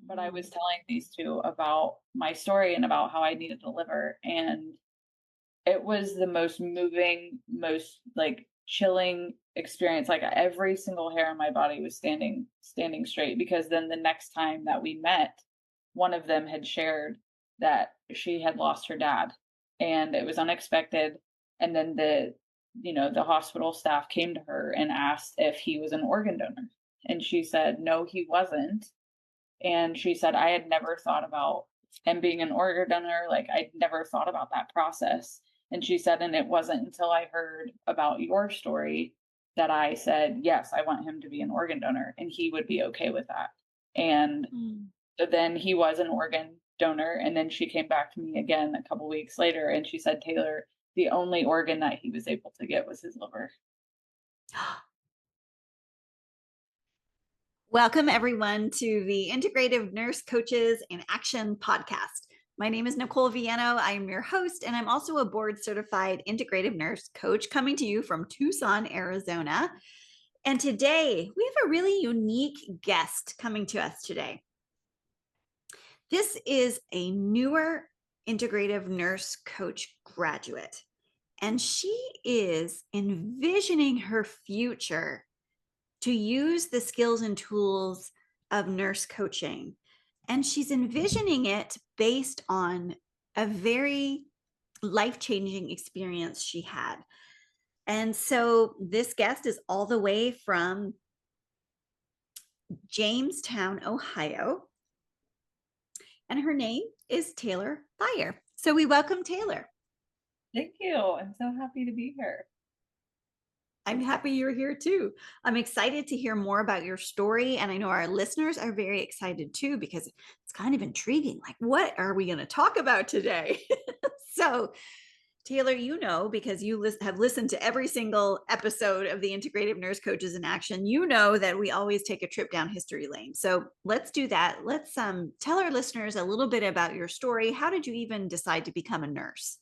but I was Mm. telling these two about my story and about how I needed to liver. And it was the most moving, most like chilling experience. Like every single hair on my body was standing straight, because then the next time that we met, one of them had shared that she had lost her dad, and it was unexpected. And then the hospital staff came to her and asked if he was an organ donor. And she said, no, he wasn't. And she said, I had never thought about him being an organ donor. Like, I'd never thought about that process. And she said, and it wasn't until I heard about your story that I said, yes, I want him to be an organ donor, and he would be okay with that. And Mm. so then he was an organ donor. And then she came back to me again a couple weeks later and she said, Taylor, the only organ that he was able to get was his liver. Welcome, everyone, to the Integrative Nurse Coaches in Action podcast. My name is Nicole Viano. I am your host, and I'm also a board certified integrative nurse coach coming to you from Tucson, Arizona. And today we have a really unique guest coming to us today. This is a newer integrative nurse coach graduate, and she is envisioning her future to use the skills and tools of nurse coaching. And she's envisioning it based on a very life changing experience she had. And so this guest is all the way from Jamestown, Ohio, and her name is Taylor Byrer. So we welcome Taylor. Thank you. I'm so happy to be here. I'm happy you're here too. I'm excited to hear more about your story. And I know our listeners are very excited too, because it's kind of intriguing. Like, what are we going to talk about today? So, Taylor, you know, because you have listened to every single episode of the Integrative Nurse Coaches in Action, you know that we always take a trip down history lane. So let's do that. Let's tell our listeners a little bit about your story. How did you even decide to become a nurse?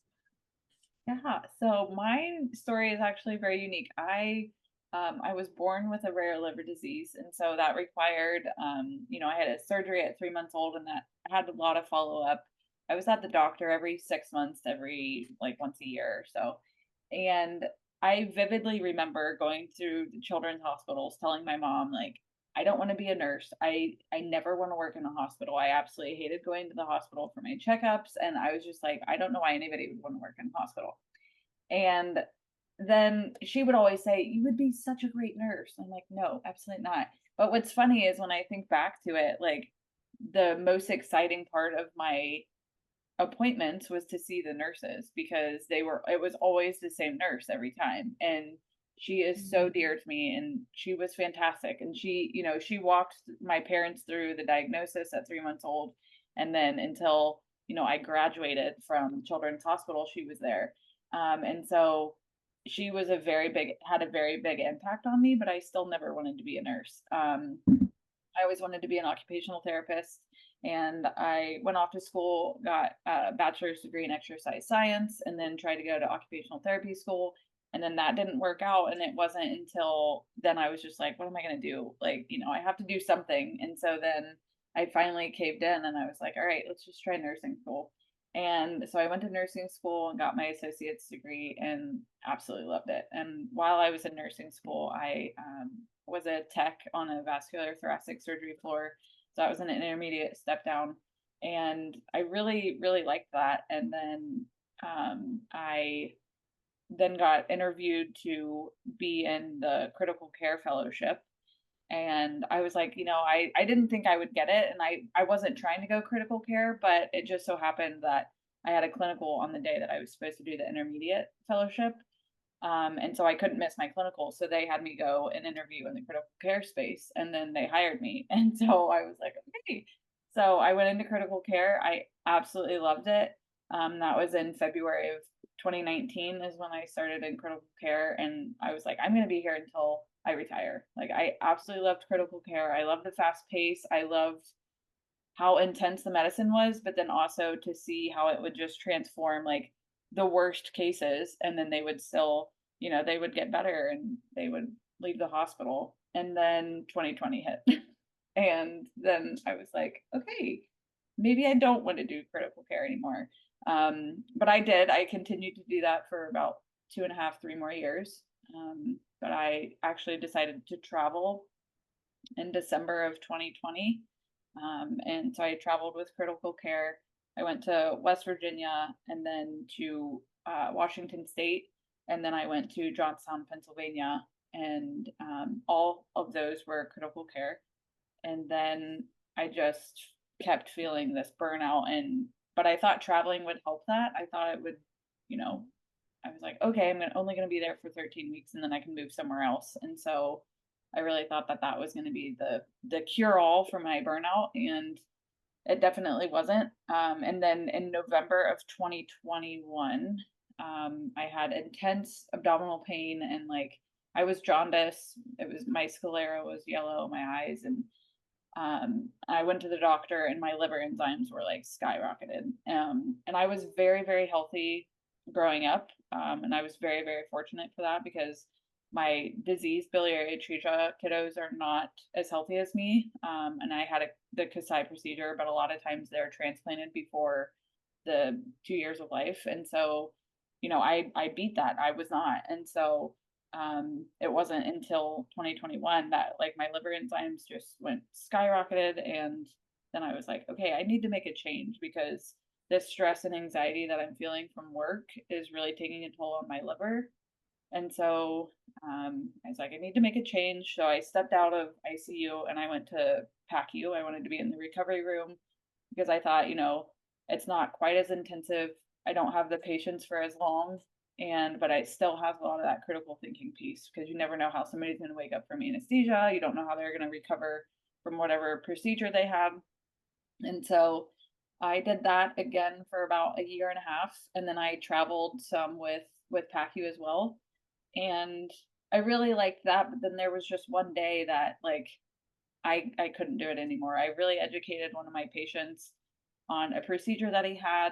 Yeah, so my story is actually very unique. I was born with a rare liver disease, and so that required, I had a surgery at 3 months old, and that had a lot of follow up. I was at the doctor every 6 months, every like once a year or so, and I vividly remember going through the children's hospitals, telling my mom like, I don't want to be a nurse. I never want to work in a hospital. I absolutely hated going to the hospital for my checkups, and I was just like, I don't know why anybody would want to work in a hospital. And then she would always say, you would be such a great nurse. I'm like, no, absolutely not. But what's funny is when I think back to it, like the most exciting part of my appointments was to see the nurses, because it was always the same nurse every time. And she is so dear to me, and she was fantastic. And she walked my parents through the diagnosis at 3 months old. And then until, I graduated from Children's Hospital, she was there. And so she was had a very big impact on me, but I still never wanted to be a nurse. I always wanted to be an occupational therapist. And I went off to school, got a bachelor's degree in exercise science, and then tried to go to occupational therapy school. And then that didn't work out. And it wasn't until then I was just like, what am I going to do? Like, I have to do something. And so then I finally caved in and I was like, all right, let's just try nursing school. And so I went to nursing school and got my associate's degree and absolutely loved it. And while I was in nursing school, I was a tech on a vascular thoracic surgery floor. So I was an intermediate step down. And I really, really liked that. And then I then got interviewed to be in the critical care fellowship. And I was like, I didn't think I would get it. And I wasn't trying to go critical care, but it just so happened that I had a clinical on the day that I was supposed to do the intermediate fellowship. And so I couldn't miss my clinical. So they had me go and interview in the critical care space, and then they hired me. And so I was like, okay. So I went into critical care. I absolutely loved it. That was in February of 2019 is when I started in critical care. And I was like, I'm going to be here until I retire. Like, I absolutely loved critical care. I loved the fast pace. I loved how intense the medicine was, but then also to see how it would just transform like the worst cases, and then they would still, they would get better and they would leave the hospital. And then 2020 hit. And then I was like, okay, maybe I don't want to do critical care anymore. But I did. I continued to do that for about 2.5, 3 more years. But I actually decided to travel in December of 2020. And so I traveled with critical care. I went to West Virginia and then to Washington State. And then I went to Johnstown, Pennsylvania. And all of those were critical care. And then I just kept feeling this burnout. But I thought traveling would help that. I thought it would, you know, I was like, okay, only going to be there for 13 weeks and then I can move somewhere else. And so I really thought that that was going to be the cure all for my burnout, and it definitely wasn't. And then in November of 2021, I had intense abdominal pain and like I was jaundiced. It was my sclera was yellow, my eyes, and I went to the doctor and my liver enzymes were like skyrocketed. And I was very, very healthy growing up. And I was very, very fortunate for that because my disease, biliary atresia kiddos are not as healthy as me. And I had the Kasai procedure, but a lot of times they're transplanted before the 2 years of life. And so, I beat that. I was not. And so it wasn't until 2021 that like my liver enzymes just went skyrocketed. And then I was like, okay, I need to make a change because this stress and anxiety that I'm feeling from work is really taking a toll on my liver. And so I was like, I need to make a change. So I stepped out of ICU and I went to PACU. I wanted to be in the recovery room because I thought, it's not quite as intensive. I don't have the patience for as long, but I still have a lot of that critical thinking piece because you never know how somebody's going to wake up from anesthesia. You don't know how they're going to recover from whatever procedure they have. And so I did that again for about a year and a half, and then I traveled some with PACU as well. And I really liked that, but then there was just one day that like I couldn't do it anymore. I really educated one of my patients on a procedure that he had.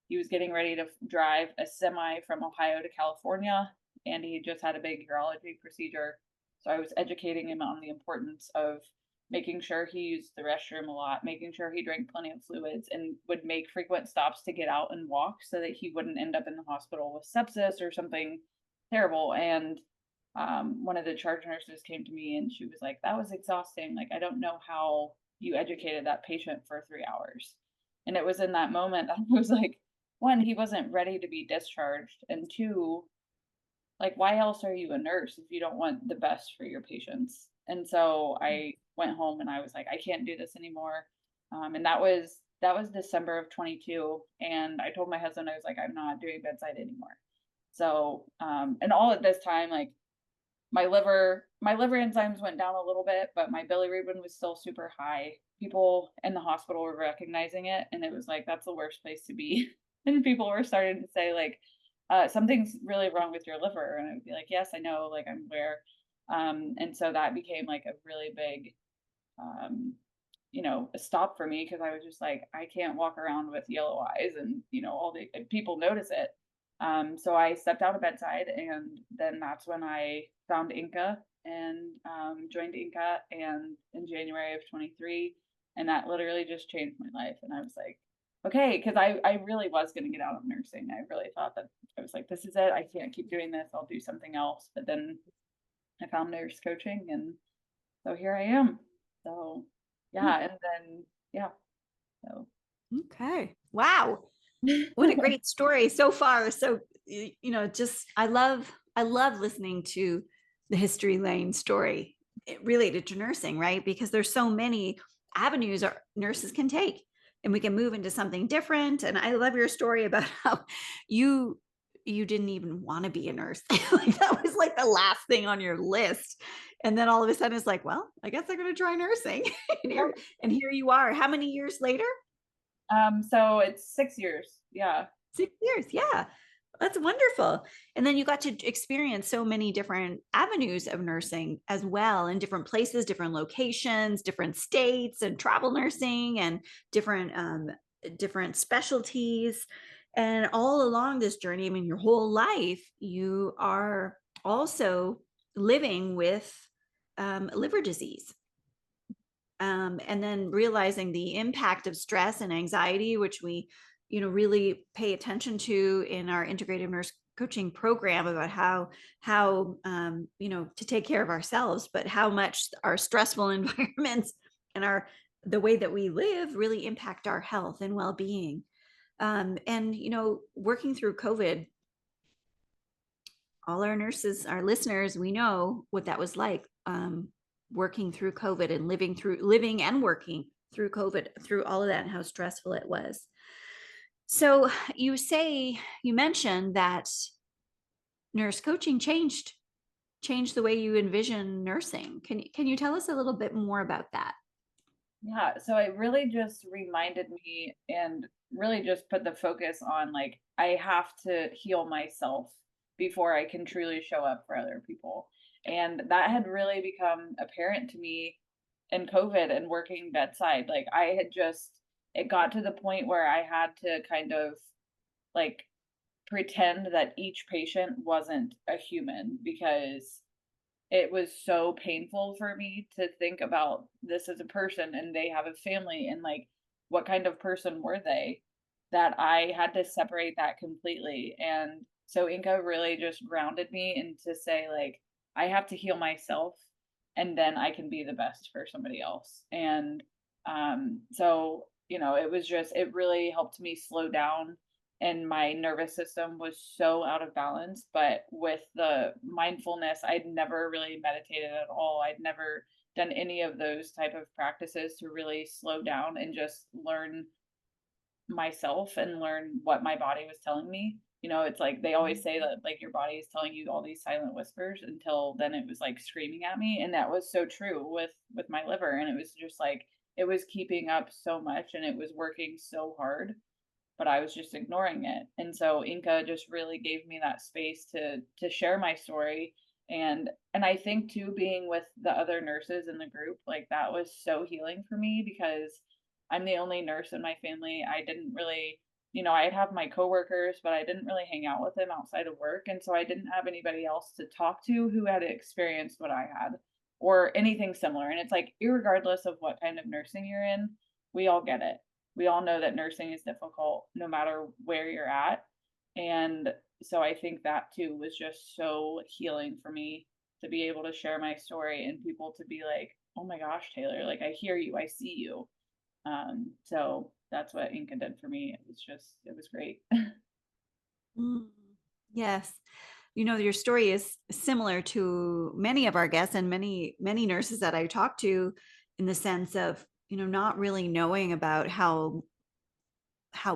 He was getting ready to drive a semi from Ohio to California, and he just had a big urology procedure. So I was educating him on the importance of making sure he used the restroom a lot, making sure he drank plenty of fluids, and would make frequent stops to get out and walk so that he wouldn't end up in the hospital with sepsis or something terrible. And one of the charge nurses came to me and she was like, that was exhausting. Like, I don't know how you educated that patient for 3 hours. And it was in that moment that I was like, one, he wasn't ready to be discharged. And two, like, why else are you a nurse if you don't want the best for your patients? And so I went home and I was like, I can't do this anymore. And that was December of 22. And I told my husband, I was like, I'm not doing bedside anymore. So, and all at this time, like my liver enzymes went down a little bit, but my bilirubin was still super high. People in the hospital were recognizing it, and it was like that's the worst place to be. And people were starting to say like, something's really wrong with your liver, and I would be like, yes, I know, like I'm aware. And so that became like a really big, um, a stop for me because I was just like, I can't walk around with yellow eyes, and all the people notice it. So I stepped out of bedside, and then that's when I found Inca and joined Inca, and in January of 23, and that literally just changed my life. And I was like, okay, because I really was going to get out of nursing. I really thought that I was like, this is it. I can't keep doing this. I'll do something else. But then I found nurse coaching, and so here I am. So yeah, and then yeah, so. Okay. Wow. What a great story so far. So, just I love listening to the history lane story related to nursing, right? Because there's so many avenues our nurses can take and we can move into something different. And I love your story about how you didn't even want to be a nurse. Like that was like the last thing on your list. And then all of a sudden it's like, well, I guess I'm going to try nursing. And here you are. How many years later? So it's 6 years. Yeah. 6 years. Yeah. That's wonderful. And then you got to experience so many different avenues of nursing as well in different places, different locations, different states, and travel nursing and different specialties. And all along this journey, I mean, your whole life, you are also living with liver disease. and then realizing the impact of stress and anxiety, which we, really pay attention to in our integrative nurse coaching program about how to take care of ourselves, but how much our stressful environments and the way that we live really impact our health and well-being. And working through COVID, all our nurses, our listeners, we know what that was like, working through COVID and living and working through COVID, through all of that, and how stressful it was. So you mentioned that nurse coaching changed the way you envision nursing. Can you tell us a little bit more about that? Yeah, so it really just reminded me and really just put the focus on like I have to heal myself before I can truly show up for other people. And that had really become apparent to me in COVID and working bedside. Like I had just it got to the point where I had to kind of like pretend that each patient wasn't a human because it was so painful for me to think about this as a person and they have a family and like what kind of person were they that I had to separate that completely. And so Inca really just grounded me into say like I have to heal myself and then I can be the best for somebody else. And so it was just it really helped me slow down and my nervous system was so out of balance. But with the mindfulness, I'd never really meditated at all. I'd never done any of those type of practices to really slow down and just learn myself and learn what my body was telling me. It's like they always say that like your body is telling you all these silent whispers until then it was like screaming at me. And that was so true with my liver. And it was just like it was keeping up so much and it was working so hard but I was just ignoring it. And so Inca just really gave me that space to share my story and I think too being with the other nurses in the group like that was so healing for me because I'm the only nurse in my family. I didn't really I'd have my coworkers, but I didn't really hang out with them outside of work. And so I didn't have anybody else to talk to who had experienced what I had or anything similar. And it's like, irregardless of what kind of nursing you're in, we all get it. We all know that nursing is difficult no matter where you're at. And so I think that too was just so healing for me to be able to share my story and people to be like, oh my gosh, Taylor, like I hear you, I see you. So that's what Inca did for me. It was great. Mm, yes. Your story is similar to many of our guests and many nurses that I talk to, in the sense of, not really knowing about how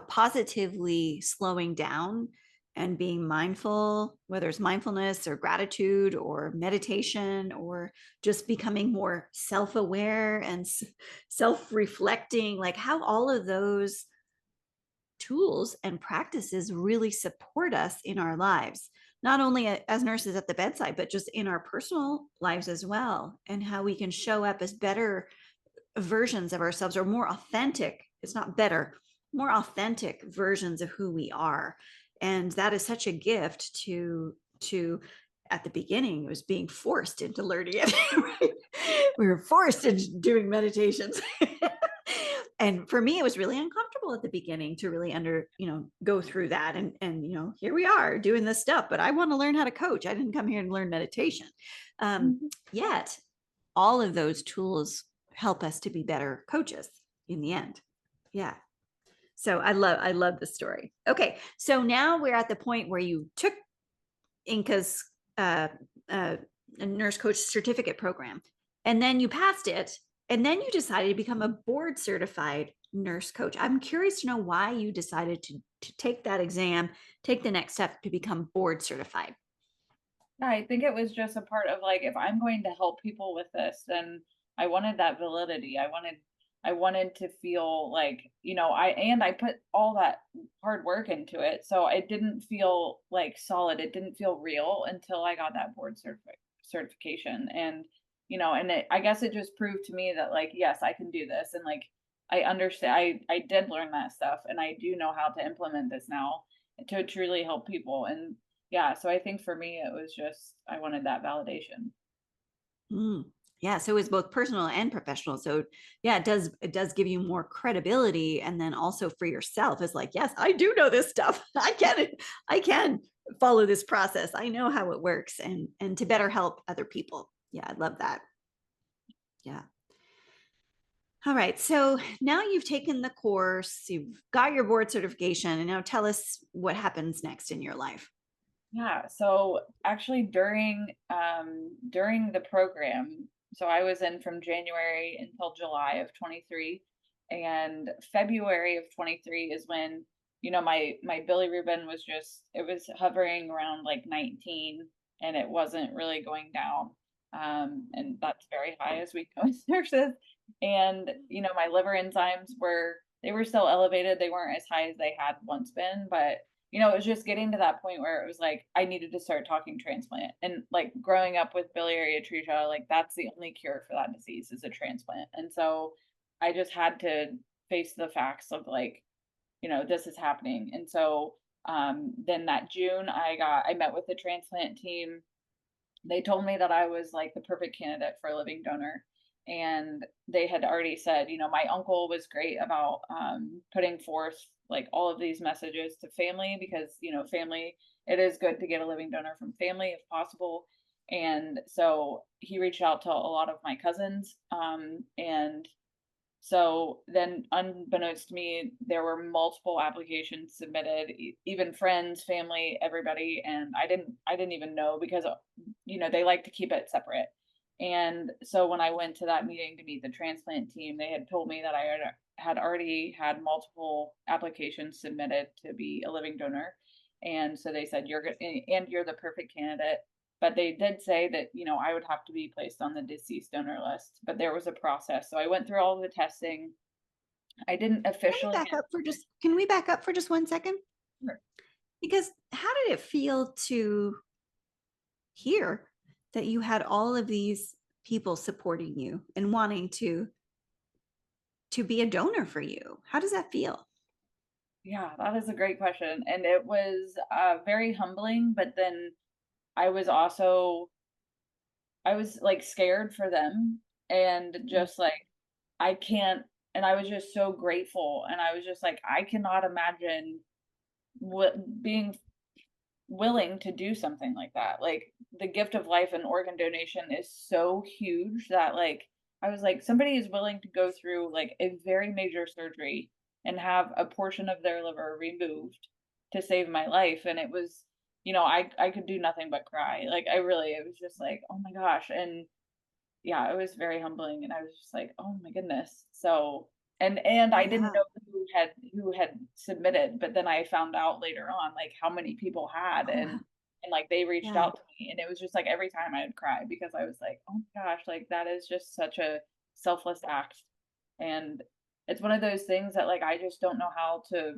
positively slowing down and being mindful, whether it's mindfulness or gratitude or meditation or just becoming more self-aware and self-reflecting, like how all of those tools and practices really support us in our lives, not only as nurses at the bedside, but just in our personal lives as well, and how we can show up as better versions of ourselves, or more authentic, it's not better, more authentic versions of who we are. And that is such a gift to at the beginning, it was being forced into learning it. Right? We were forced into doing meditations. And for me, it was really uncomfortable at the beginning to really go through that. And here we are doing this stuff, but I want to learn how to coach. I didn't come here to learn meditation. Mhm. Yet all of those tools help us to be better coaches in the end. Yeah. So I love the story. Okay. So now we're at the point where you took Inca's uh, uh, nurse coach certificate program, and then you passed it, and then you decided to become a board certified nurse coach. I'm curious to know why you decided to take that exam, take the next step to become board certified. Yeah, I think it was just a part of like if I'm going to help people with this, then I wanted that validity. I wanted to feel like, I put all that hard work into it. So it didn't feel like solid. It didn't feel real until I got that certification. And, I guess it just proved to me that like, yes, I can do this. And like, I understand, I did learn that stuff and I do know how to implement this now to truly help people. And yeah, so I think for me, it was just, I wanted that validation. Mm, Yeah, so it's both personal and professional. So yeah, it does give you more credibility, and then also for yourself is like, yes, I do know this stuff. I can follow this process. I know how it works, and to better help other people. Yeah, I love that. Yeah. All right. So now you've taken the course, you've got your board certification, and now tell us what happens next in your life. Yeah, so actually during the program, so I was in from January until July of 23, and February of 23 is when, my bilirubin was just it was hovering around like 19, and it wasn't really going down. And that's very high as we know as nurses. And my liver enzymes were still elevated. They weren't as high as they had once been, but it was just getting to that point where it was like I needed to start talking transplant. And like growing up with biliary atresia, like that's the only cure for that disease is a transplant. And so I just had to face the facts of like, this is happening. And so then that June I met with the transplant team. They told me that I was like the perfect candidate for a living donor. And they had already said, my uncle was great about putting forth like all of these messages to family because, family, it is good to get a living donor from family if possible. And so he reached out to a lot of my cousins. And so then, unbeknownst to me, there were multiple applications submitted, even friends, family, everybody, and I didn't even know because they like to keep it separate. And so when I went to that meeting to meet the transplant team, they had told me that I had already had multiple applications submitted to be a living donor, and so they said you're good and you're the perfect candidate. But they did say that, I would have to be placed on the deceased donor list, but there was a process. So I went through all of the testing. I didn't officially get. Can we back up for just 1 second? Sure. Because how did it feel to hear that you had all of these people supporting you and wanting to be a donor for you? How does that feel? Yeah, that is a great question. And it was very humbling, but then I was also, I was like scared for them and just like, I can't, and I was just so grateful. And I was just like, I cannot imagine what being willing to do something like that. Like the gift of life and organ donation is so huge that like I was like somebody is willing to go through like a very major surgery and have a portion of their liver removed to save my life. And it was, I could do nothing but cry. Like it was just like, oh my gosh. And yeah, it was very humbling, and I was just like, "Oh my goodness." So, and I didn't Yeah. know who had submitted, but then I found out later on like how many people had, Oh, and like they reached yeah. out to me, and it was just like every time I would cry because I was like, "Oh my gosh, like that is just such a selfless act." And it's one of those things that like I just don't know how to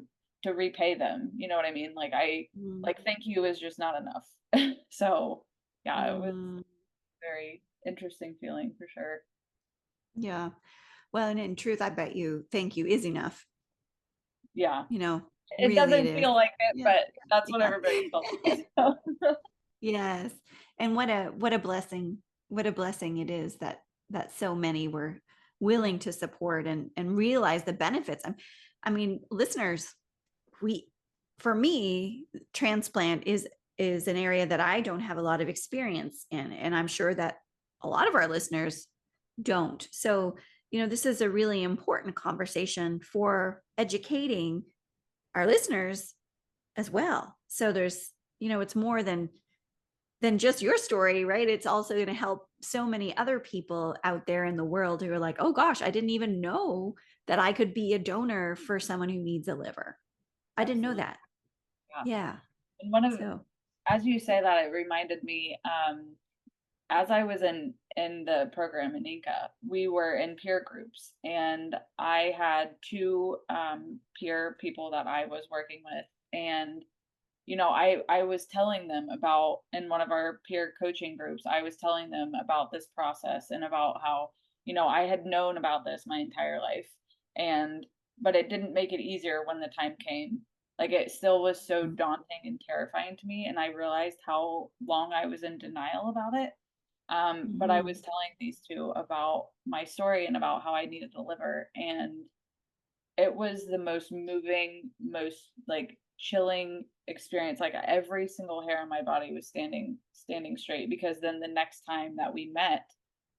repay them. You know what I mean? Like I Mm, like thank you is just not enough. So, yeah, it was mm, very interesting feeling for sure. yeah. Well, and in truth, I bet you thank you is enough. Yeah. You know, It really it doesn't is. feel like it, Yeah. but that's what Yeah. everybody tells me. So, Yes. And what a blessing it is that so many were willing to support and realize the benefits. I mean, listeners, we for me, transplant is an area that I don't have a lot of experience in, and I'm sure that a lot of our listeners don't. So, this is a really important conversation for educating our listeners as well. So there's, it's more than just your story, right? It's also going to help so many other people out there in the world who are like, oh gosh, I didn't even know that I could be a donor for someone who needs a liver. I didn't know absolutely. that. Yeah. Yeah. And one of, So, as you say that, it reminded me, as I was in the program in Inca, we were in peer groups, and I had two peer people that I was working with, and I was telling them about in one of our peer coaching groups, I was telling them about this process and about how, I had known about this my entire life. And but it didn't make it easier when the time came. Like it still was so daunting and terrifying to me, and I realized how long I was in denial about it. But I Mhm. was telling these two about my story and about how I needed a liver, and it was the most moving, most like chilling experience. Like every single hair on my body was standing straight, because then the next time that we met,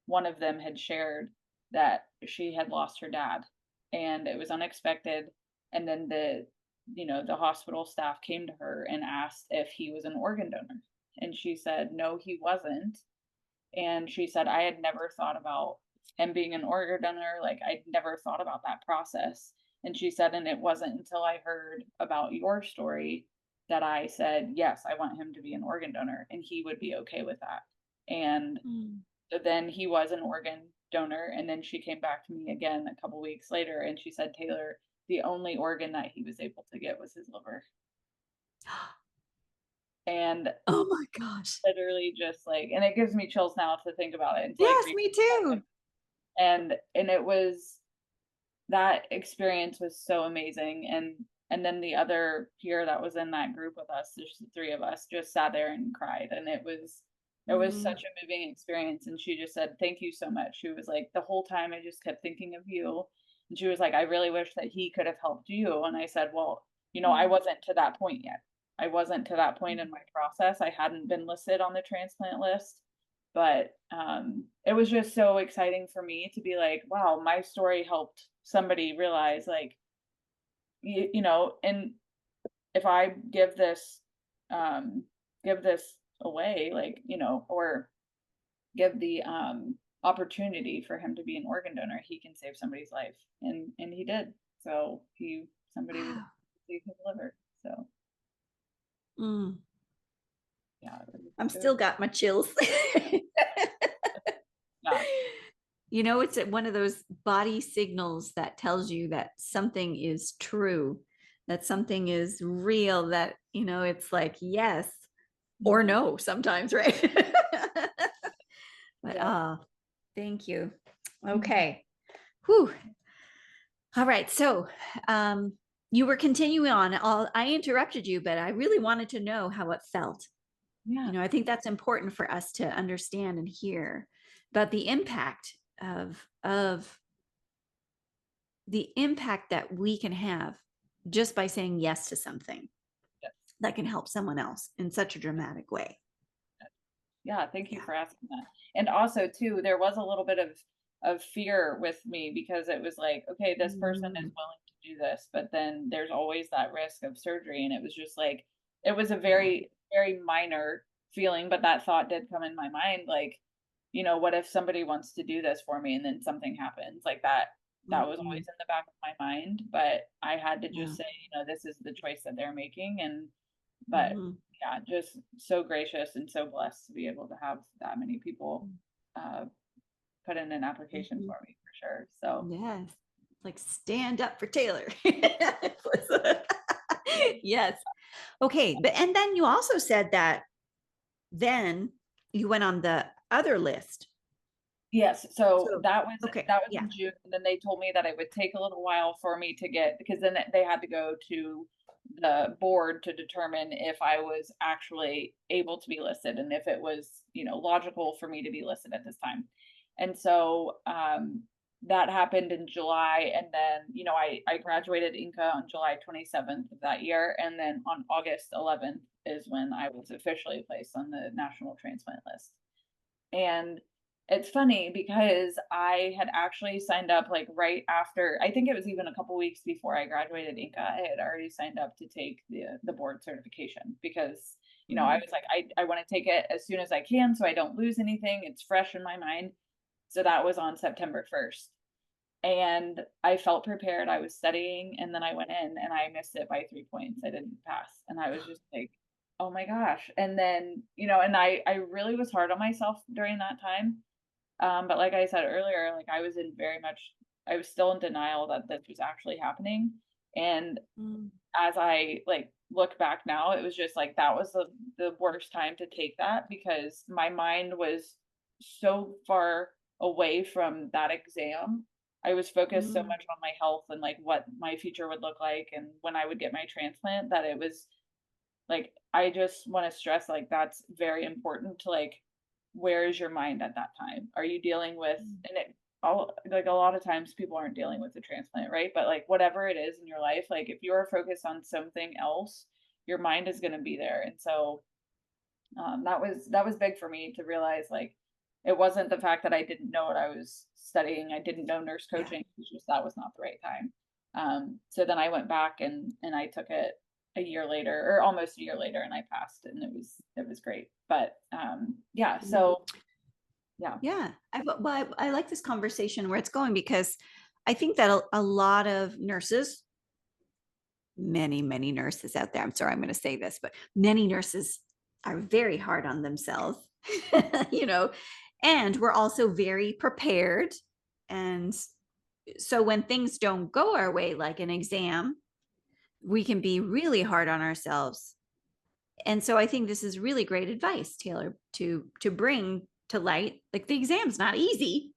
one of them had shared that she had lost her dad, and it was unexpected. And then the hospital staff came to her and asked if he was an organ donor. And she said, no, he wasn't. And she said, I had never thought about him being an organ donor. Like, I'd never thought about that process. And she said, and it wasn't until I heard about your story that I said, yes, I want him to be an organ donor, and he would be okay with that. And Mm. so then he was an organ donor. And then she came back to me again a couple weeks later and she said, Taylor, the only organ that he was able to get was his liver. And Oh my gosh. literally just like, and it gives me chills now to think about it and to like Yes, read me about it. too. And it was, that experience was so amazing. And then the other peer that was in that group with us, there's the three of us, just sat there and cried. And it was Mm. such a moving experience. And she just said, thank you so much. She was like, the whole time I just kept thinking of you. And she was like, I really wish that he could have helped you. And I said, well, I Mm. wasn't to that point yet. I wasn't to that point in my process. I hadn't been listed on the transplant list. But it was just so exciting for me to be like, wow, my story helped somebody realize, like, and if I um, give this away, like, or give the opportunity for him to be an organ donor, he can save somebody's life, and he did. So somebody was able Wow. to save his liver. So Mm. yeah, I'm it was still got my chills. not. It's one of those body signals that tells you that something is true, that something is real, that, it's like yes or Mhm. no sometimes, right? But Yeah. thank you. Mhm. Okay. Whew. All right. So you were continuing on. I interrupted you, but I really wanted to know how it felt. Yeah. I think that's important for us to understand and hear about of the impact that we can have just by saying yes to something Yeah. that can help someone else in such a dramatic way. Yeah, thank you Yeah. for asking that. And also too, there was a little bit of fear with me, because it was like, okay, this person is Mm. willing to do this, but then there's always that risk of surgery. And it was just like, it was a Yeah. very, very minor feeling, but that thought did come in my mind, like, what if somebody wants to do this for me and then something happens? Like that was always Mhm. in the back of my mind, but I had to just Yeah. say, this is the choice that they're making. And but Mhm. yeah, just so gracious and so blessed to be able to have that many people uh, put in an application Mhm. for me, for sure. So Yes. Like stand up for Taylor. Yes. Okay. But and then you also said that then you went on the other list. yes, so So that was okay. that was Yeah. in June. And then they told me that it would take a little while for me to get, because then they had to go to the board to determine if I was actually able to be listed, and if it was, logical for me to be listed at this time. And so that happened in July. And then, I graduated Inca on July 27th of that year. And then on August 11th is when I was officially placed on the national transplant list. And it's funny because I had actually signed up like right after, I think it was even a couple weeks before I graduated Inca. I had already signed up to take the board certification, because, I Mhm. was like, I want to take it as soon as I can so I don't lose anything. It's fresh in my mind. So that was on September 1st. And I felt prepared. I was studying, and then I went in and I missed it by 3 points. I didn't pass. And I was just like, oh my gosh. And then, and I really was hard on myself during that time. But like I said earlier, like I was still in denial that this was actually happening. And Mm. as I like look back now, it was just like that was the worst time to take that, because my mind was so far away from that exam. I was focused so Mm. much on my health and like what my future would look like and when I would get my transplant, that it was like, I just want to stress, like, that's very important to like where is your mind at that time? Are you dealing with, and it all, like a lot of times people aren't dealing with the transplant, right? But like whatever it is in your life, like if you're focused on something else, your mind is going to be there. And so that was big for me to realize, like, it wasn't the fact that I didn't know what I was studying. I didn't know nurse Yeah. coaching. It was just that was not the right time. So then I went back and I took it a year later, or almost a year later, and I passed, and it was great. But yeah, Mm. so yeah, Yeah. I like this conversation where it's going because I think that a lot of nurses, many nurses out there, I'm sorry, I'm going to say this, but many nurses are very hard on themselves, you know, and we're also very prepared. And so when things don't go our way, like an exam, we can be really hard on ourselves. And so I think this is really great advice, Taylor, to bring to light. Like the exam's not easy.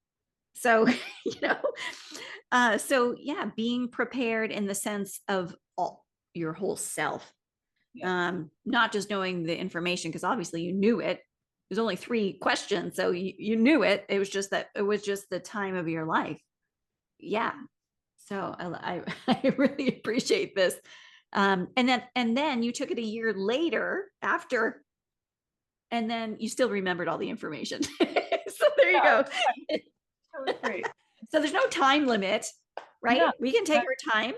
So, you know, so yeah, being prepared in the sense of all your whole self, yeah, not just knowing the information, because obviously you knew it. There's only 3 questions, so you knew it. It was just that it was just the time of your life. Yeah. So I really appreciate this. And then you took it a year later after, and then you still remembered all the information. So there you yeah, go. that was great. So there's no time limit, right? Yeah, We can take that, our time.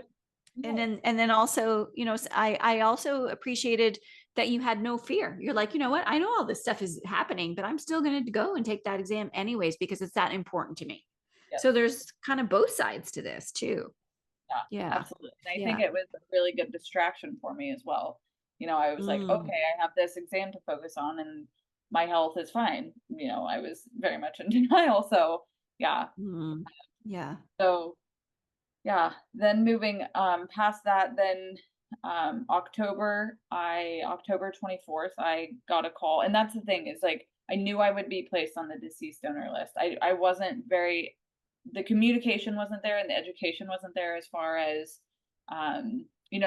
And yes, then also, I also appreciated that you had no fear. You're like, you know what? I know all this stuff is happening, but I'm still going to go and take that exam anyways because it's that important to me. yes. So there's kind of both sides to this too. Yeah, Yeah. absolutely. And I think Yeah. it was a really good distraction for me as well. I was like, Mm, okay, I have this exam to focus on and my health is fine. I was very much in denial. So yeah. mm, yeah. So yeah. Then moving past that, then October 24th, I got a call. And that's the thing, is like I knew I would be placed on the deceased donor list. I wasn't very, the communication wasn't there and the education wasn't there as far as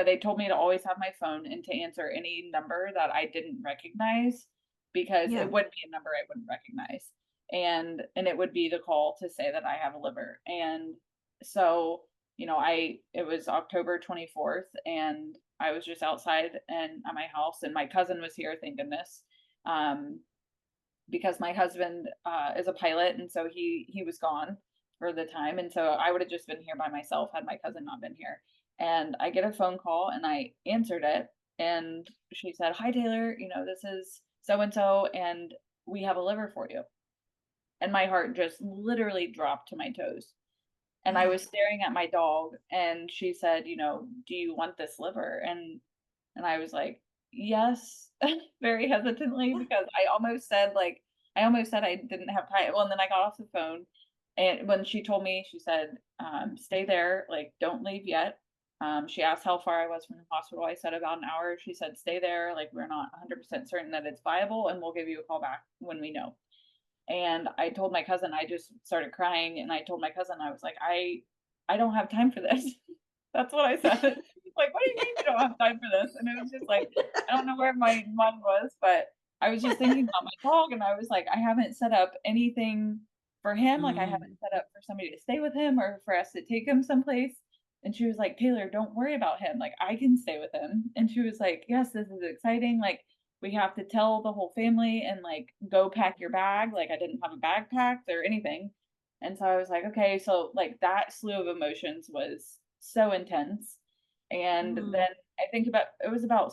they told me to always have my phone and to answer any number that I didn't recognize, because Yeah. it would be a number I wouldn't recognize, and it would be the call to say that I have a liver. And so it was October 24th, and I was just outside and at my house, and my cousin was here, thank goodness. Um, because my husband is a pilot, and so he was gone for the time, and so I would have just been here by myself had my cousin not been here. And I get a phone call, and I answered it, and she said, "Hi Taylor, this is so and so, and we have a liver for you." And my heart just literally dropped to my toes. And I Yeah. was staring at my dog, and she said, "Do you want this liver?" And I was like, "Yes," very hesitantly, Yeah. because I almost said I didn't have time. Well, and then I got off the phone, and when she told me, she said, "Stay there, like don't leave yet." She asked how far I was from the hospital. I said about an hour. She said, "Stay there, like we're not 100% certain that it's viable, and we'll give you a call back when we know." And I told my cousin, I just started crying, and I told my cousin, I was like, I don't have time for this. That's what I said. He's like, "What do you mean you don't have time for this?" And it was just like, I don't know where my mind was, but I was just thinking about my dog, and I was like, I haven't set up anything for him. Like I haven't Mm, set up for somebody to stay with him or for us to take him someplace. And she was like, "Taylor, don't worry about him. Like I can stay with him." And she was like, "Yes, this is exciting. Like we have to tell the whole family and like go pack your bag." Like I didn't have a bag packed or anything. And so I was like, okay, so like that slew of emotions was so intense. And mm, then I think about, it was about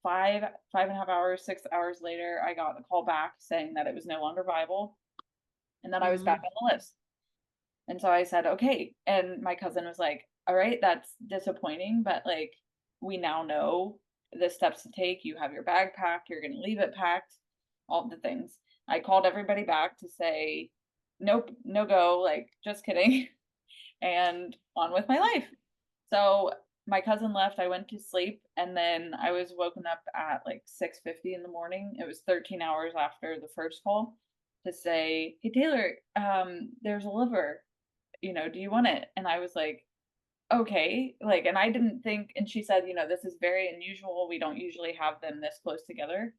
5.5 hours, 6 hours later, I got a call back saying that it was no longer viable and that I was back mm, on the list. And so I said, okay. And my cousin was like, all right, that's disappointing, but like we now know the steps to take. You have your bag packed, you're going to leave it packed, all the things. I called everybody back to say, nope, no go, like just kidding, and on with my life. So my cousin left, I went to sleep, and then I was woken up at like 6:50 in the morning. It was 13 hours after the first call to say, "Hey Taylor, there's a liver, do you want it?" And I was like, okay, like, and I didn't think, and she said, "This is very unusual. We don't usually have them this close together."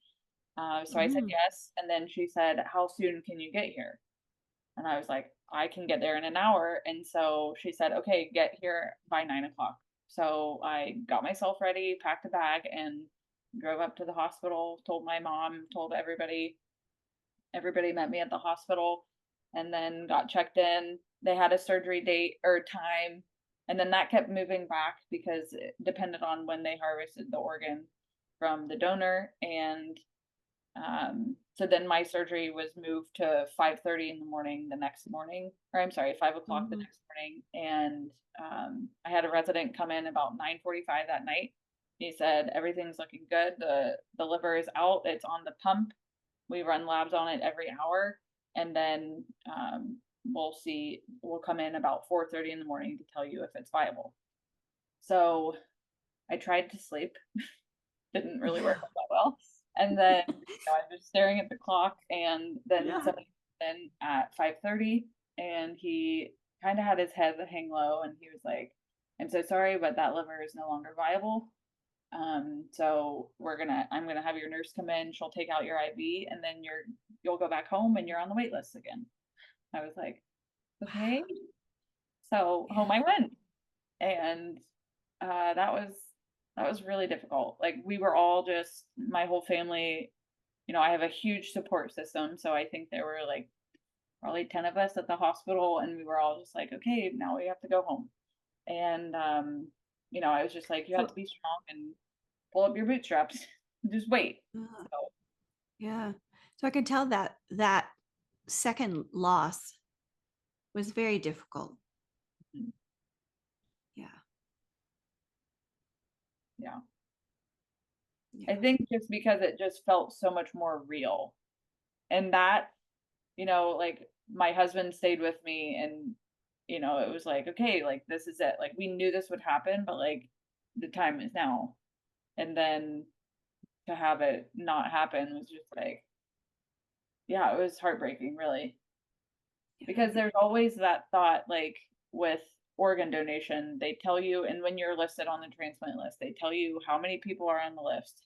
So I said Mm. yes. And then she said, how soon can you get here? And I was like, I can get there in an hour. And so she said, okay, get here by 9 o'clock. So I got myself ready, packed a bag, and drove up to the hospital, told my mom, told everybody. Everybody met me at the hospital and then got checked in. They had a surgery date or time. And then that kept moving back because it depended on when they harvested the organ from the donor. And so then my surgery was moved to 5:30 in the morning the next morning, or I'm sorry, 5 o'clock the Mm. next morning. And I had a resident come in about 9:45 that night. He said everything's looking good. The liver is out. It's on the pump. We run labs on it every hour, and then we'll see. We'll come in about 4:30 in the morning to tell you if it's viable. So I tried to sleep, didn't really work out that well. And then I was staring at the clock, and then Yeah. somebody came in at 5:30, and he kind of had his head hang low, and he was like, "I'm so sorry, but that liver is no longer viable. So I'm gonna have your nurse come in. She'll take out your IV, and then you'll go back home, and you're on the wait list again." I was like, "Okay." So home I went, and that was really difficult. Like we were all just my whole family. I have a huge support system, so I think there were like probably 10 of us at the hospital, and we were all just like, okay, now we have to go home. And I was just like, you have So, to be strong and pull up your bootstraps, just wait. uh, So yeah. So I can tell that that second loss was very difficult. mm, Yeah. yeah, I Yeah. think just because it just felt so much more real, and that like my husband stayed with me, and it was like, okay, like this is it. Like we knew this would happen, but like the time is now. And then to have it not happen was just like, yeah, it was heartbreaking, really. Yeah. Because there's always that thought, like with organ donation, they tell you, and when you're listed on the transplant list, they tell you how many people are on the list.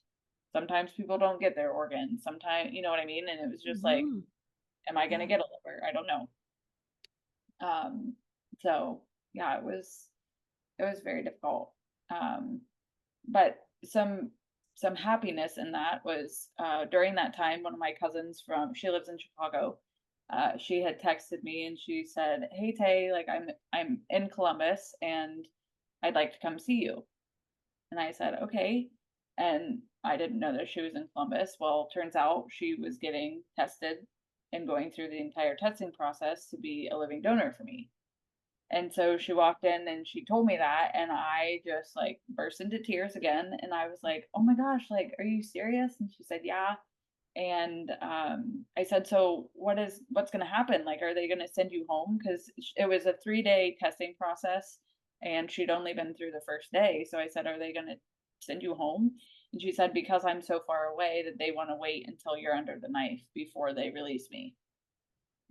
Sometimes people don't get their organs. Sometimes, you know what I mean? And it was just like, Hmm. am I going to Yeah. get a liver? I don't know. Um, so yeah, it was very difficult. Um, but some happiness in that was during that time, one of my cousins she lives in Chicago. She had texted me and she said, "Hey Tay, like I'm in Columbus and I'd like to come see you." And I said, "Okay." And I didn't know that she was in Columbus. Well, turns out she was getting tested and going through the entire testing process to be a living donor for me. And so she walked in and she told me that, and I just like burst into tears again. And I was like, "Oh my gosh, like, are you serious?" And she said, "Yeah." And I said, "So what's going to happen? Like, are they going to send you home?" Because it was a 3-day testing process, and she'd only been through the first day. So I said, "Are they going to send you home?" And she said, "Because I'm so far away that they want to wait until you're under the knife before they release me."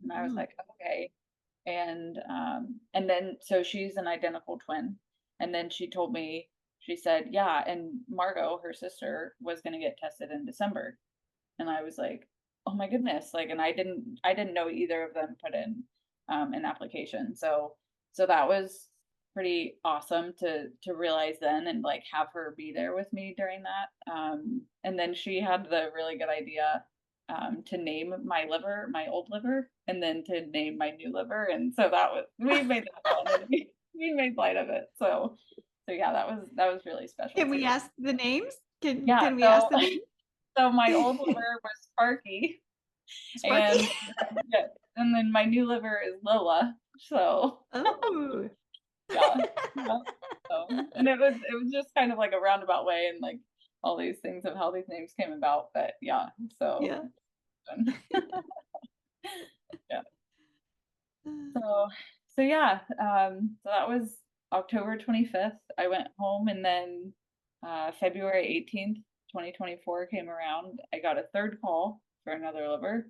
And I was Mm. like, "Okay." And then so she's an identical twin. And then she told me, she said, "Yeah, and Margot, her sister, was going to get tested in December." And I was like, "Oh my goodness." Like, and I didn't know either of them put in an application. So that was pretty awesome to realize then, and like have her be there with me during that. And then she had the really good idea to name my liver my old liver, and then to name my new liver. And so that was, we made that fun, and we made light of it. So yeah, that was really special Can we too. ask the names? Yeah, Can we ask so the names? so my old liver was Sparky, Sparky. and yeah, and then my new liver is Lola. So Oh. yeah, yeah. So, and it was just kind of like a roundabout way, and like all these things of how these names came about. But yeah, so Yeah. yeah, so so yeah, so that was October 25th. I went home, and then February 18th, 2024 came around. I got a third call for another liver,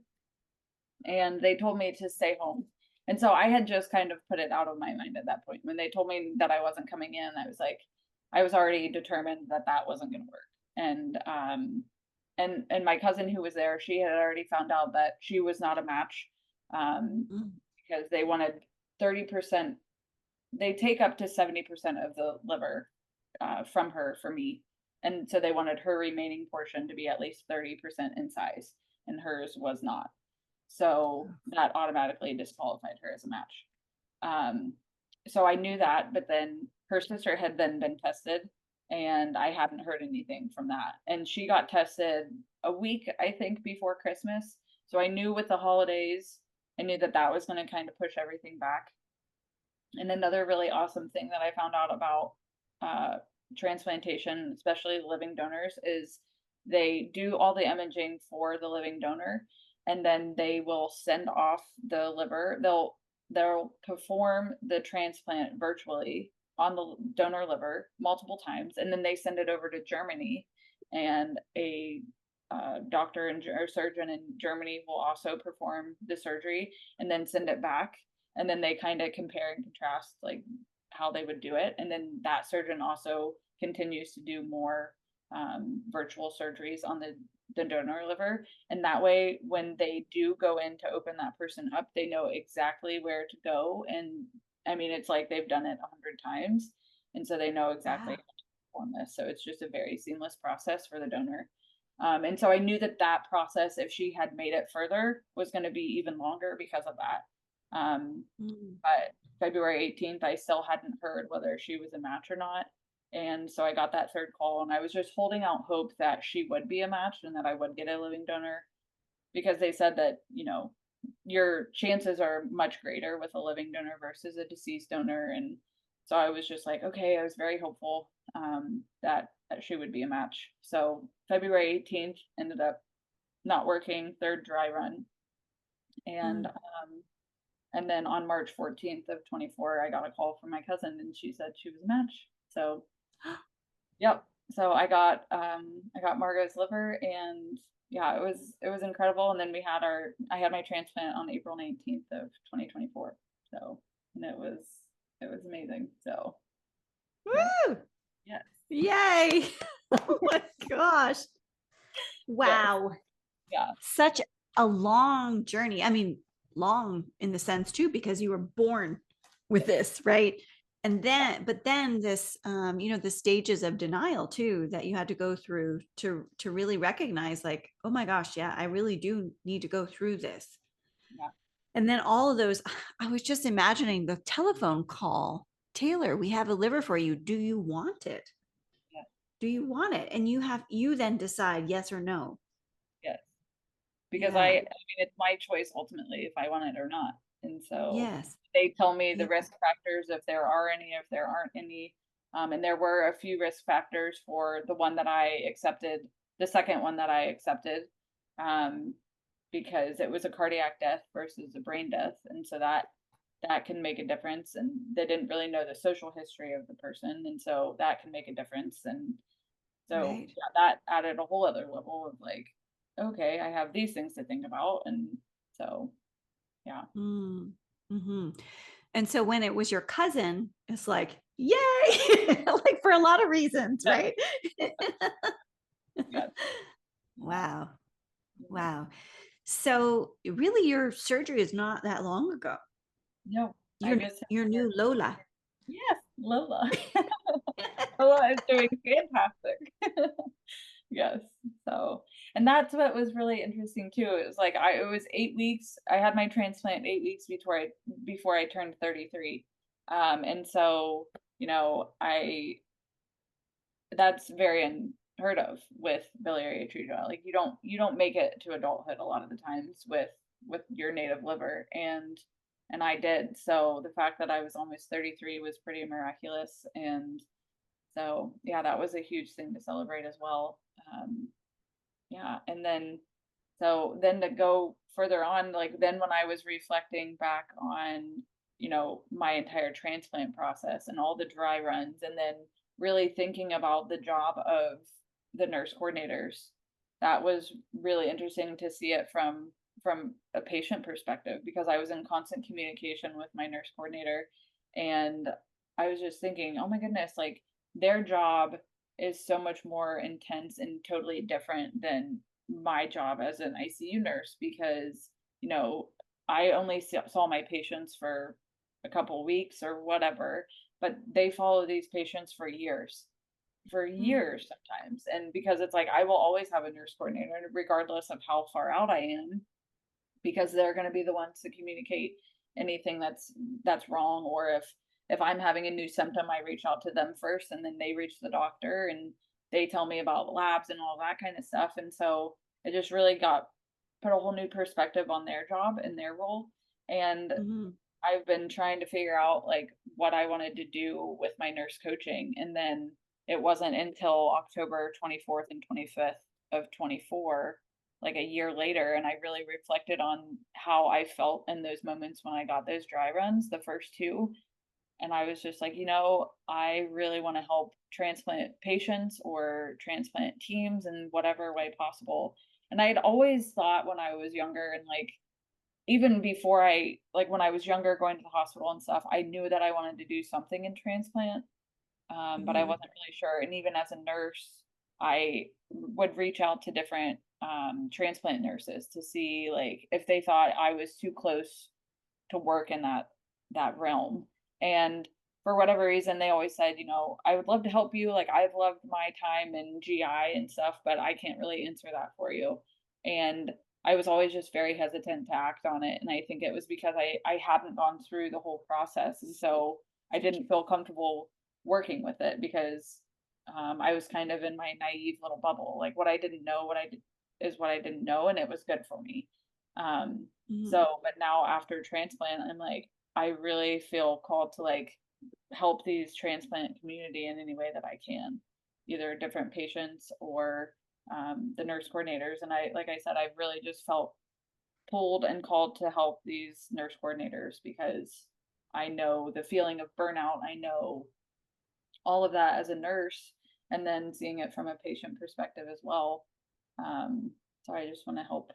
and they told me to stay home. And so I had just kind of put it out of my mind at that point. When they told me that I wasn't coming in, I was like, I was already determined that that wasn't going to work. and my cousin who was there, she had already found out that she was not a match, um, Mm. because they wanted 30%. They take up to 70% of the liver, from her for me, and so they wanted her remaining portion to be at least 30% in size, and hers was not. So that automatically disqualified her as a match. Um, so I knew that, but then her sister had then been tested, and I hadn't heard anything from that. And she got tested a week, I think, before Christmas. So I knew with the holidays, I knew that that was going to kind of push everything back. And another really awesome thing that I found out about uh, transplantation, especially living donors, is they do all the imaging for the living donor, and then they will send off the liver. They'll perform the transplant virtually on the donor liver multiple times, and then they send it over to Germany, and a doctor and or surgeon in Germany will also perform the surgery and then send it back, and then they kind of compare and contrast like how they would do it, and then that surgeon also continues to do more virtual surgeries on the donor liver, and that way when they do go in to open that person up, they know exactly where to go. And I mean, it's like they've done it 100 times, and so they know exactly how Yeah. to perform this, so it's just a very seamless process for the donor. And so I knew that that process, if she had made it further, was going to be even longer because of that. Mm. But February 18th, I still hadn't heard whether she was a match or not. And so I got that third call, and I was just holding out hope that she would be a match and that I would get a living donor, because they said that, your chances are much greater with a living donor versus a deceased donor. And so I was just like, okay, I was very hopeful that she would be a match. So February 18th ended up not working, third dry run. And Mm. and then on March 14th of 24, I got a call from my cousin, and she said she was a match. So, yep. So I got Margot's liver, and yeah, it was incredible. And then I had my transplant on April 19th of 2024. So, and it was amazing. So, yep. Woo! Yes. Yay! Oh my gosh. Yes. Wow. Yeah. Such a long journey. I mean, long in the sense too, because you were born with this, right? And then, but then this, the stages of denial too, that you had to go through to really recognize like, oh my gosh, yeah, I really do need to go through this. Yeah. And then all of those, I was just imagining the telephone call. Taylor, we have a liver for you. Do you want it? Yeah. Do you want it? And you then decide yes or no. Yes. Because I Yeah. mean, it's my choice ultimately if I want it or not. And so Yes. they tell me the Yeah. risk factors, if there are any, if there aren't any. And there were a few risk factors for the one that I accepted, the second one that I accepted, um, because it was a cardiac death versus a brain death. And so that can make a difference. And they didn't really know the social history of the person. And so that can make a difference. And so Right. yeah, that added a whole other level of like, okay, I have these things to think about. And so, yeah. Mm. Hmm. And so when it was your cousin, it's like, yay, like for a lot of reasons, Yes, right? yes, yeah. Wow. Wow. So really your surgery is not that long ago. No, I Your just had your her. new Lola. Yes, Lola. Lola is doing fantastic. Yes. So, and that's what was really interesting too. It was like it was 8 weeks. I had my transplant 8 weeks before I turned 33. And so, I that's very unheard of with biliary atresia. Like you don't make it to adulthood a lot of the times with your native liver, and I did. So the fact that I was almost 33 was pretty miraculous. And so yeah, that was a huge thing to celebrate as well. Yeah, and then to go further on, like then when I was reflecting back on, my entire transplant process and all the dry runs, and then really thinking about the job of the nurse coordinators, that was really interesting to see it from a patient perspective, because I was in constant communication with my nurse coordinator, and I was just thinking, oh my goodness, like their job is so much more intense and totally different than my job as an ICU nurse because, you know, I only saw my patients for a couple weeks or whatever, but they follow these patients for Mm. years sometimes. And because it's like I will always have a nurse coordinator regardless of how far out I am, because they're going to be the ones to communicate anything that's wrong, or if I'm having a new symptom, I reach out to them first and then they reach the doctor and they tell me about labs and all that kind of stuff. And so it just really got put a whole new perspective on their job and their role. And Mhm. I've been trying to figure out like what I wanted to do with my nurse coaching. And then it wasn't until October 24th and 25th of 24, like a year later, and I really reflected on how I felt in those moments when I got those dry runs, the first two. And I was just like, I really want to help transplant patients or transplant teams in whatever way possible. And I had always thought when I was younger and like even before like when I was younger going to the hospital and stuff, I knew that I wanted to do something in transplant, but I Mhm. wasn't really sure. And even as a nurse, I would reach out to different transplant nurses to see like if they thought I was too close to work in that realm. And for whatever reason, they always said, I would love to help you. Like I've loved my time in GI and stuff, but I can't really answer that for you. And I was always just very hesitant to act on it. And I think it was because I hadn't gone through the whole process. And so I didn't feel comfortable working with it because I was kind of in my naive little bubble. Like what I didn't know, what I did is what I didn't know, and it was good for me. Um, Mhm. so, but now after transplant, I'm like, I really feel called to like help these transplant community in any way that I can, either different patients or the nurse coordinators. And like I said, I've really just felt pulled and called to help these nurse coordinators because I know the feeling of burnout. I know all of that as a nurse, and then seeing it from a patient perspective as well. So I just want to help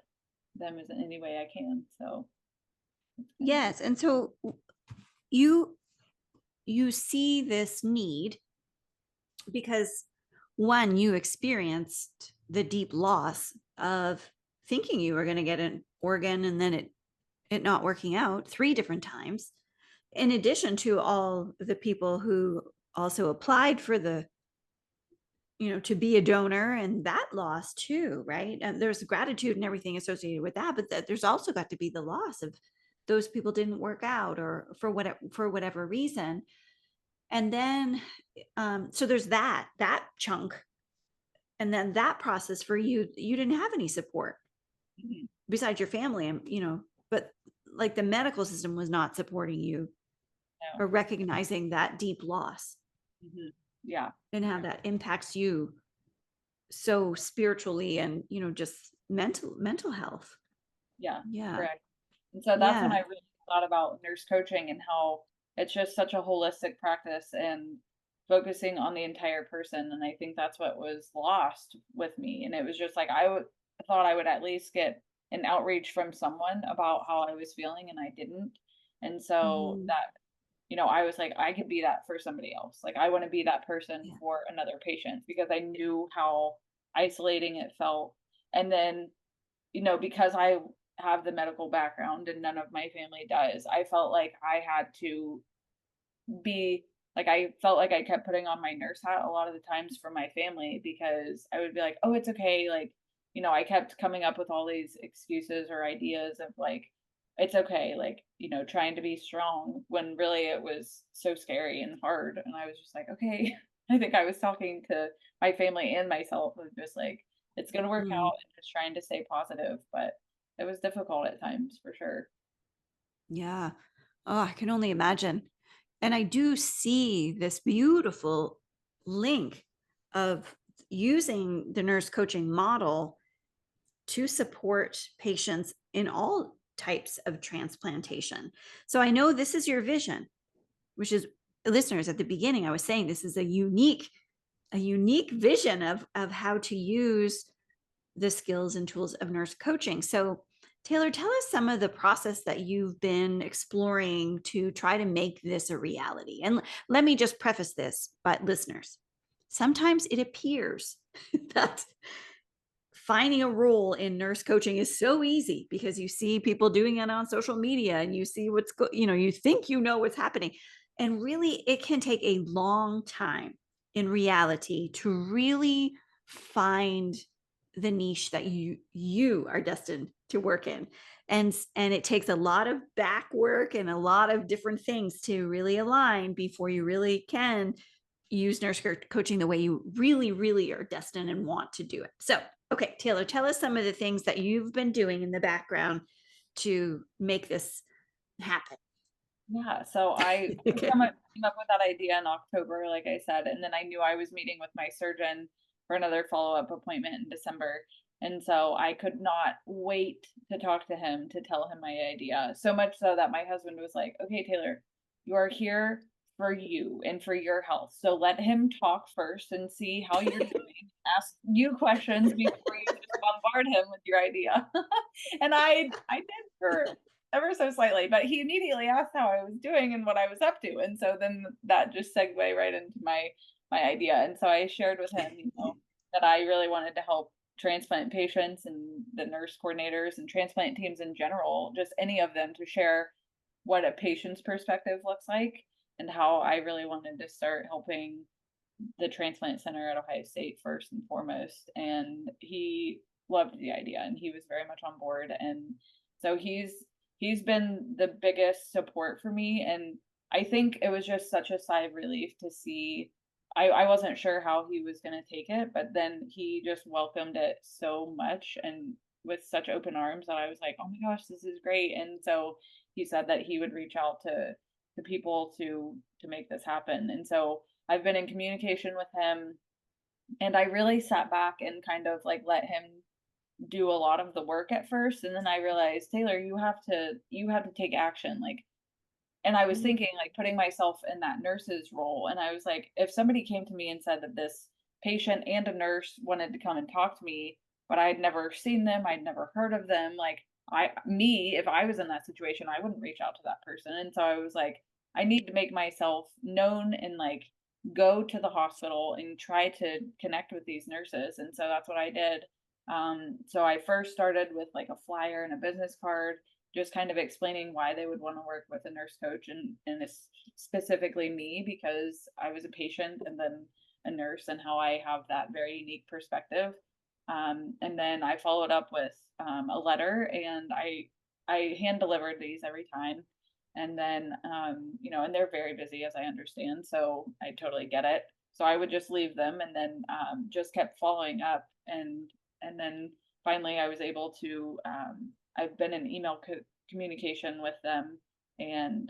them as in any way I can. So it's kind of Yes, and so you you see this need because one, you experienced the deep loss of thinking you were going to get an organ and then it not working out three different times, in addition to all the people who also applied for the to be a donor, and that loss too, right? And there's gratitude and everything associated with that, but there's also got to be the loss of those people didn't work out or for whatever reason. And then so there's that chunk, and then that process for you didn't have any support Mhm. besides your family, and but like the medical system was not supporting you No. or recognizing that deep loss Mhm. Yeah. and how that impacts you so spiritually and just mental health. Yeah. Yeah. Correct. And so that's when Yeah. I really thought about nurse coaching and how it's just such a holistic practice and focusing on the entire person. And I think that's what was lost with me. And it was just like I thought I would at least get an outreach from someone about how I was feeling, and I didn't. And so Mhm. that I was like, I could be that for somebody else. Like, I want to be that person Yeah. for another patient because I knew how isolating it felt. And then, because I have the medical background and none of my family does, I felt like I had to be like, I felt like I kept putting on my nurse hat a lot of the times for my family because I would be like, oh, it's okay. Like, I kept coming up with all these excuses or ideas of like, it's okay, like, trying to be strong when really it was so scary and hard. And I was just like, okay, I think I was talking to my family and myself of just like, it's going to work Mm. out and just trying to stay positive. But it was difficult at times for sure. Yeah. Oh, I can only imagine. And I do see this beautiful link of using the nurse coaching model to support patients in all types of transplantation. So I know this is your vision, which is, listeners, at the beginning I was saying this is a unique vision of how to use the skills and tools of nurse coaching. So Taylor, tell us some of the process that you've been exploring to try to make this a reality. And let me just preface this, but listeners, sometimes it appears that finding a role in nurse coaching is so easy because you see people doing it on social media and you see you think you know what's happening. And really, it can take a long time in reality to really find the niche that you are destined to work in. And it takes a lot of back work and a lot of different things to really align before you really can use nurse coaching the way you really, really are destined and want to do it. So, okay, Taylor, tell us some of the things that you've been doing in the background to make this happen. Yeah, so I came up with that idea in October, like I said, and then I knew I was meeting with my surgeon for another follow-up appointment in December. And so I could not wait to talk to him to tell him my idea. So much so that my husband was like, "Okay, Taylor, you are here for you and for your health. So let him talk first and see how you're doing. Ask you questions before you just bombard him with your idea." And I did for ever so slightly, but he immediately asked how I was doing and what I was up to. And so then that just segued right into my idea. And so I shared with him, that I really wanted to help transplant patients and the nurse coordinators and transplant teams in general, just any of them, to share what a patient's perspective looks like and how I really wanted to start helping the transplant center at Ohio State first and foremost. And he loved the idea and he was very much on board. And so he's been the biggest support for me. And I think it was just such a sigh of relief to see. I wasn't sure how he was going to take it, but then he just welcomed it so much and with such open arms that I was like, oh my gosh, this is great. And so he said that he would reach out to people to make this happen. And so I've been in communication with him, and I really sat back and kind of like let him do a lot of the work at first, and then I realized, Taylor, you have to take action. Like, and I was thinking, like, putting myself in that nurse's role, and I was like, if somebody came to me and said that this patient and a nurse wanted to come and talk to me, but I'd never seen them, I'd never heard of them, like, if I was in that situation, I wouldn't reach out to that person. And so I was like, I need to make myself known and like go to the hospital and try to connect with these nurses. And so that's what I did. So I first started with like a flyer and a business card, just kind of explaining why they would want to work with a nurse coach, and this specifically me because I was a patient and then a nurse, and how I have that very unique perspective. And then I followed up with a letter, and I hand delivered these every time. And then and they're very busy, as I understand, so I totally get it. So I would just leave them, and then just kept following up, and then finally I was able to. I've been in email communication with them, and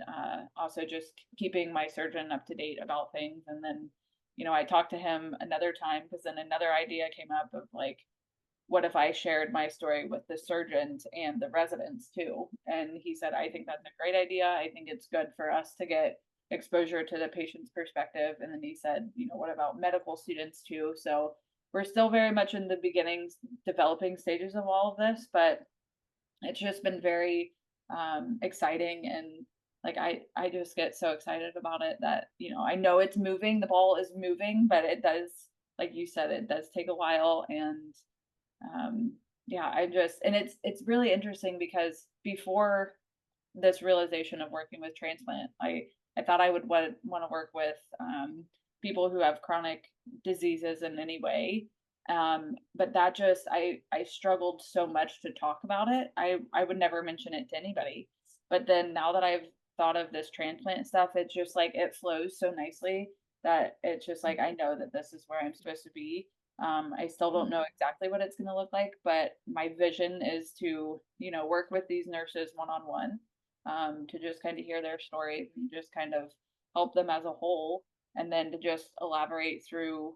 also just keeping my surgeon up to date about things. And then I talked to him another time because then another idea came up of like, what if I shared my story with the surgeons and the residents too? And he said, I think that's a great idea. I think it's good for us to get exposure to the patient's perspective. And then he said, what about medical students too? So we're still very much in the beginnings, developing stages of all of this, but it's just been very exciting. And like I just get so excited about it that I know it's moving, the ball is moving, but it does, like you said, it does take a while. And yeah, and it's really interesting because before this realization of working with transplant, I thought I would want to work with people who have chronic diseases in any way. But that just I struggled so much to talk about it. I would never mention it to anybody. But then now that I've thought of this transplant stuff, it's just like it flows so nicely that it's just like I know that this is where I'm supposed to be. I still don't know exactly what it's going to look like, but my vision is to, work with these nurses one on one, to just kind of hear their stories and just kind of help them as a whole, and then to just elaborate through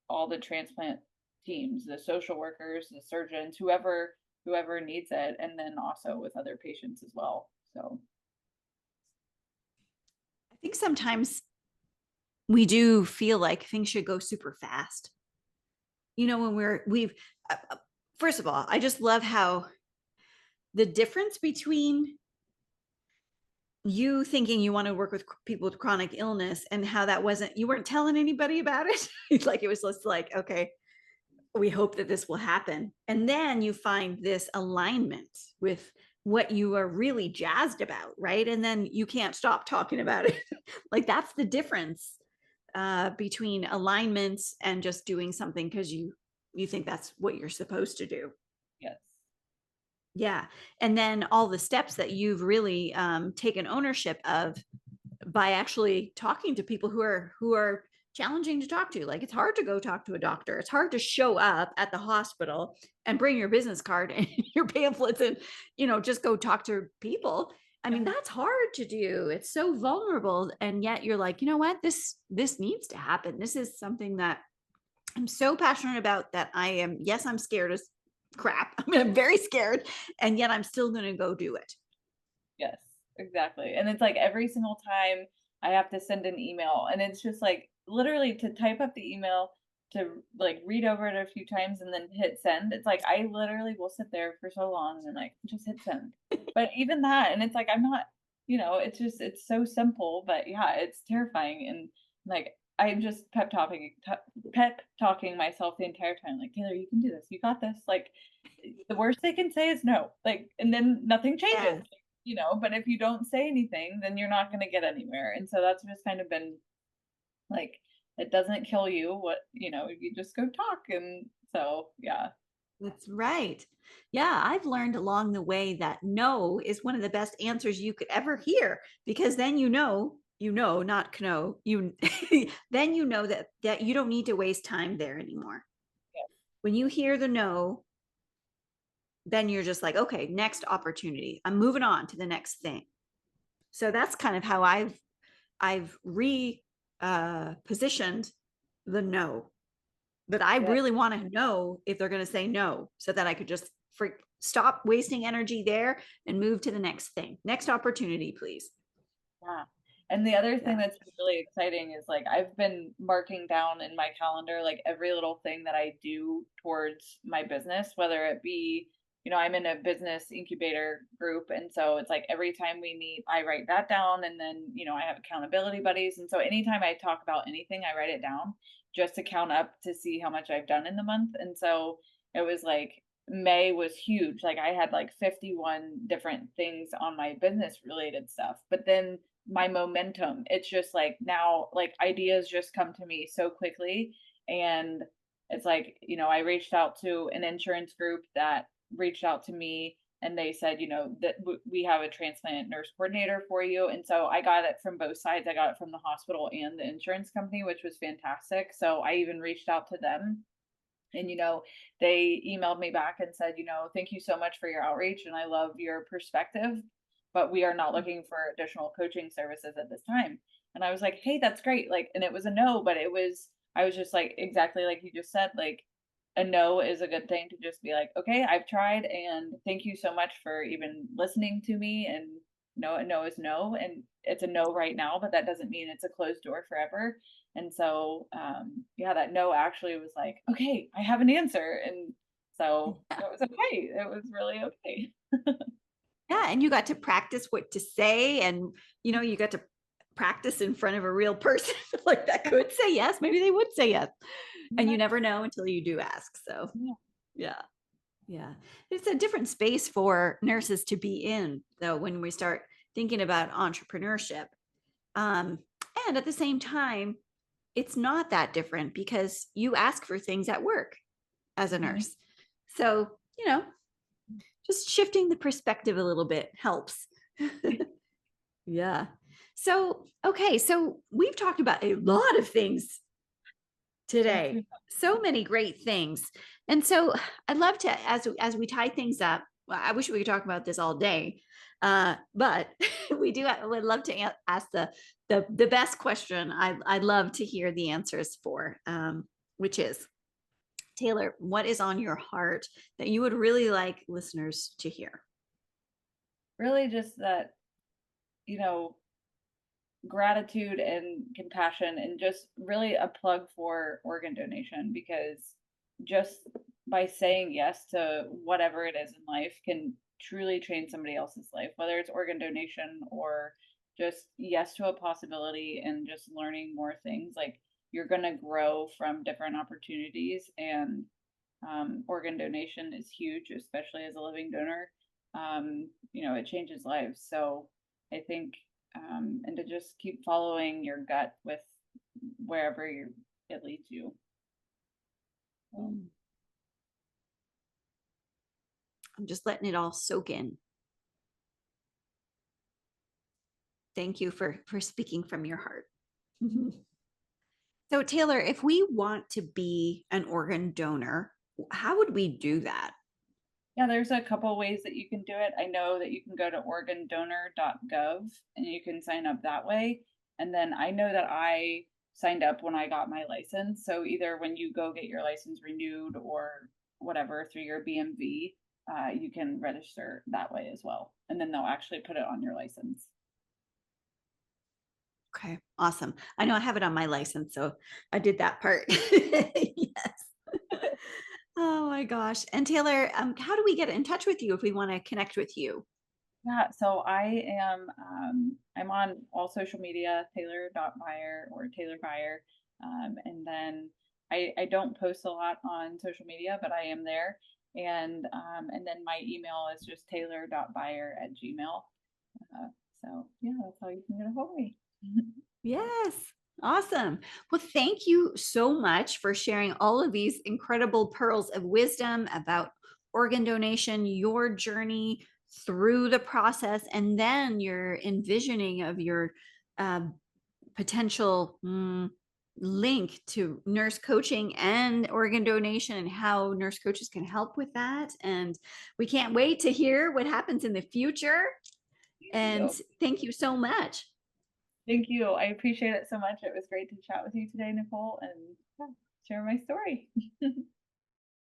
all the transplant teams, the social workers, the surgeons, whoever needs it, and then also with other patients as well. So I think sometimes we do feel like things should go super fast. When we've first of all, I just love how the difference between you thinking you want to work with people with chronic illness and how that wasn't, you weren't telling anybody about it. Like it was just like, okay, we hope that this will happen. And then you find this alignment with what you are really jazzed about, right? And then you can't stop talking about it. Like that's the difference between alignment and just doing something because you think that's what you're supposed to do. Yes. Yeah. And then all the steps that you've really taken ownership of by actually talking to people who are challenging to talk to. Like it's hard to go talk to a doctor. It's hard to show up at the hospital and bring your business card and your pamphlets and, just go talk to people. I mean, Yeah. that's hard to do. It's so vulnerable. And yet you're like, you know what? This needs to happen. This is something that I'm so passionate about that yes, I'm scared as crap. I mean, I'm very scared. And yet I'm still going to go do it. Yes, exactly. And it's like every single time I have to send an email, and it's just like literally to type up the email, to like read over it a few times and then hit send. It's like I literally will sit there for so long and then like just hit send. But even that, and it's like I'm not, it's just it's so simple, but yeah, it's terrifying. And like I'm just pep talking myself the entire time, like Taylor, you can do this, you got this. Like the worst they can say is no, like, and then nothing changes, Yes. but if you don't say anything, then you're not going to get anywhere. And so that's just kind of been like, it doesn't kill you. You just go talk. And so, yeah. That's right. Yeah, I've learned along the way that no is one of the best answers you could ever hear because then not know, then you know that you don't need to waste time there anymore. Yeah. When you hear the no, then you're just like, okay, next opportunity. I'm moving on to the next thing. So that's kind of how I've re positioned the no. But I Yeah. really want to know if they're going to say no so that I could just stop wasting energy there and move to the next thing. Next opportunity, please. Yeah. And the other thing Yeah. that's been really exciting is like I've been marking down in my calendar like every little thing that I do towards my business, whether it be, I'm in a business incubator group. And so it's like every time we meet, I write that down. And then, I have accountability buddies. And so anytime I talk about anything, I write it down just to count up to see how much I've done in the month. And so it was like May was huge. Like I had like 51 different things on my business related stuff. But then my momentum, it's just like now like ideas just come to me so quickly. And it's like, I reached out to an insurance group that reached out to me, and they said, that we have a transplant nurse coordinator for you. And so I got it from both sides. I got it from the hospital and the insurance company, which was fantastic. So I even reached out to them, and they emailed me back and said, thank you so much for your outreach and I love your perspective, but we are not looking for additional coaching services at this time. And I was like, hey, that's great. Like, and it was a no, but I was just like, exactly like you just said, like a no is a good thing to just be like, okay, I've tried and thank you so much for even listening to me. And a no is no, and it's a no right now, but that doesn't mean it's a closed door forever. And so, yeah, that no actually was like, okay, I have an answer. And so it was okay. It was really okay. Yeah. And you got to practice what to say. And, you got to practice in front of a real person like that could say yes. Maybe they would say yes. And Yeah. you never know until you do ask. So, Yeah. yeah. Yeah. It's a different space for nurses to be in, though, when we start thinking about entrepreneurship. Um, and at the same time, it's not that different because you ask for things at work as a Mhm. nurse. So, just shifting the perspective a little bit helps. Yeah. So, okay. So we've talked about a lot of things Yes, today. we So many great things. And so I'd love to, as we tie things up, well, I wish we could talk about this all day. But I would love to ask the best question I'd love to hear the answers for, which is, Taylor, what is on your heart that you would really like listeners to hear? really just that, you know, gratitude and compassion, and just really a plug for organ donation, because just by saying yes to whatever it is in life can truly change somebody else's life, whether it's organ donation or just yes to a possibility and just learning more things. Like you're going to grow from different opportunities, and organ donation is huge, especially as a living donor. It changes lives. So I think, and to just keep following your gut with wherever it leads you. So, Mm. I'm just letting it all soak in. Thank you for speaking from your heart. So, Taylor, if we want to be an organ donor, how would we do that? yeah, there's a couple ways that you can do it. I know that you can go to organdonor.gov and you can sign up that way. And then I know that I signed up when I got my license. So either when you go get your license renewed or whatever through your BMV, you can register that way as well. And then they'll actually put it on your license. Okay, awesome. I know I have it on my license, so I did that part. Yes. Oh my gosh. And Taylor, how do we get in touch with you if we want to connect with you? Yeah, so I'm on all social media, Taylor.Byrer or Taylor Byrer. And then I don't post a lot on social media, but I am there. And then my email is just Taylor.Byrer@gmail. So yeah, that's how you can get a hold of me. Yes. Awesome. Well, thank you so much for sharing all of these incredible pearls of wisdom about organ donation, your journey through the process, and then your envisioning of your uh, potential link to nurse coaching and organ donation and how nurse coaches can help with that. And we can't wait to hear what happens in the future. Thank And you. thank you so much. Thank you. I appreciate it so much. It was great to chat with you today, Nicole, and yeah, share my story.